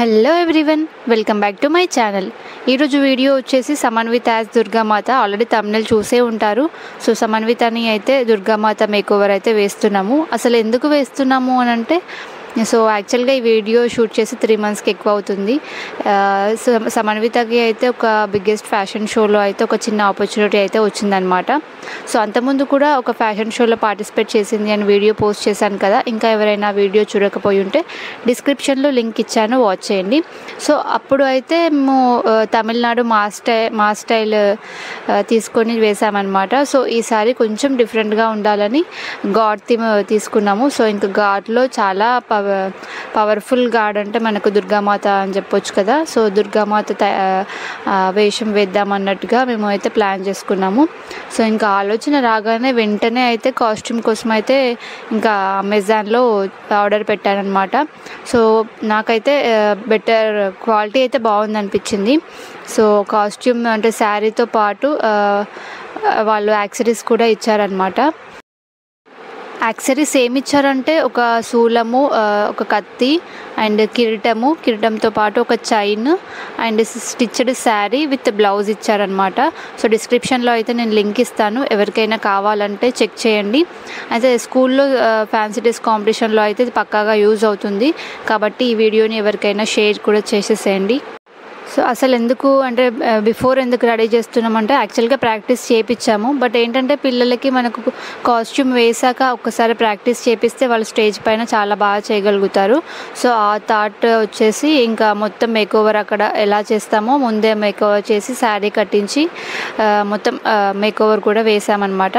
Hello everyone, welcome back to my channel. ఈరోజు video వచ్చేసి సమన్విత as Durgamata. Already తమిళ చూసే ఉంటారు. సో సమన్వితని అయితే దుర్గామాత మేకోవర్ అయితే వేస్తున్నాము. అసలు ఎందుకు వేస్తున్నాము అని అంటే, సో యాక్చువల్గా ఈ వీడియో షూట్ చేసి 3 monthsకి ఎక్కువ అవుతుంది. సమన్వితకి అయితే ఒక బిగ్గెస్ట్ ఫ్యాషన్ షోలో అయితే ఒక చిన్న ఆపర్చునిటీ అయితే వచ్చిందనమాట. సో అంతకుముందు కూడా ఒక ఫ్యాషన్ షోలో పార్టిసిపేట్ చేసింది అని వీడియో పోస్ట్ చేశాను కదా. ఇంకా ఎవరైనా వీడియో చూడకపోయి ఉంటే డిస్క్రిప్షన్లో లింక్ ఇచ్చాను, వాచ్ చేయండి. సో అప్పుడు అయితే మేము తమిళనాడు మా స్టైల్ తీసుకొని వేసామన్నమాట. సో ఈసారి కొంచెం డిఫరెంట్గా ఉండాలని గాడ్ థీమ్ తీసుకున్నాము. సో ఇంకా గాడ్లో చాలా పవర్ఫుల్ గాడ్ అంటే మనకు దుర్గామాత అని చెప్పొచ్చు కదా. సో దుర్గామాత వేషం వేద్దామన్నట్టుగా మేము అయితే ప్లాన్ చేసుకున్నాము. సో ఇంకా ఆలోచన రాగానే వెంటనే అయితే కాస్ట్యూమ్ కోసం అయితే ఇంకా అమెజాన్లో ఆర్డర్ పెట్టానన్నమాట. సో నాకైతే బెటర్ క్వాలిటీ అయితే బాగుంది అనిపించింది. సో కాస్ట్యూమ్ అంటే శారీతో పాటు వాళ్ళు యాక్సెసరీస్ కూడా ఇచ్చారనమాట. యాక్సెసరీస్ ఏమి ఇచ్చారంటే ఒక శూలము, ఒక కత్తి అండ్ కిరీటంతో పాటు ఒక chain and stitched sari with blouse ఇచ్చారనమాట. సో డిస్క్రిప్షన్లో అయితే నేను లింక్ ఇస్తాను, ఎవరికైనా కావాలంటే చెక్ చేయండి. అయితే స్కూల్లో ఫ్యాన్సీ డ్రెస్ కాంపిటీషన్లో అయితే ఇది పక్కాగా యూజ్ అవుతుంది కాబట్టి ఈ వీడియోని ఎవరికైనా షేర్ కూడా చేసేసేయండి. సో అసలు ఎందుకు అంటే బిఫోర్ ఎందుకు రెడీ చేస్తున్నామంటే యాక్చువల్గా ప్రాక్టీస్ చేయించాము. బట్ ఏంటంటే పిల్లలకి మనకు కాస్ట్యూమ్ వేసాక ఒక్కసారి ప్రాక్టీస్ చేపిస్తే వాళ్ళు స్టేజ్ పైన చాలా బాగా చేయగలుగుతారు. సో ఆ థాట్ వచ్చేసి ఇంకా మొత్తం మేకోవర్ అక్కడ ఎలా చేస్తామో ముందే మేకోవర్ చేసి శారీ కట్టించి మొత్తం మేకోవర్ కూడా వేసామన్నమాట.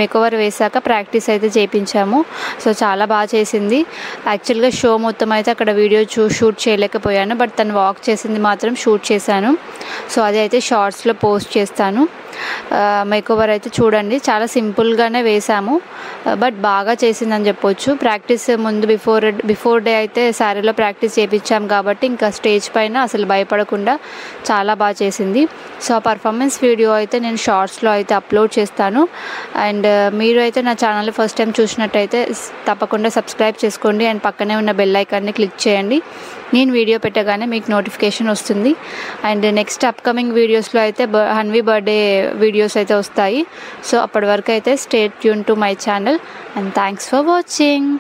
మేకోవర్ వేసాక ప్రాక్టీస్ అయితే చేయించాము. సో చాలా బాగా చేసింది. యాక్చువల్గా షో మొత్తం అయితే అక్కడ వీడియో షూట్ చేయలేకపోయాను, బట్ తను వాక్ చేసింది మాత్రం షూట్ చేశాను. సో అది అయితే షార్ట్స్లో పోస్ట్ చేస్తాను. మేకోవర్ అయితే చూడండి, చాలా సింపుల్గానే వేసాము బట్ బాగా చేసిందని చెప్పొచ్చు. ప్రాక్టీస్ ముందు బిఫోర్ డే అయితే శారీలో ప్రాక్టీస్ చేయించాం కాబట్టి ఇంకా స్టేజ్ పైన అసలు భయపడకుండా చాలా బాగా చేసింది. సో ఆ పర్ఫార్మెన్స్ వీడియో అయితే నేను షార్ట్స్లో అయితే అప్లోడ్ చేస్తాను. అండ్ మీరు అయితే నా ఛానల్ ఫస్ట్ టైం చూసినట్టయితే తప్పకుండా సబ్స్క్రైబ్ చేసుకోండి అండ్ పక్కనే ఉన్న బెల్ ఐకాన్ని క్లిక్ చేయండి. నేను వీడియో పెట్టగానే మీకు నోటిఫికేషన్ వస్తుంది. అండ్ నెక్స్ట్ అప్కమింగ్ వీడియోస్లో అయితే హన్వి బర్త్డే వీడియోస్ అయితే వస్తాయి. సో అప్పటి వరకు అయితే stay tune to my channel and thanks for watching.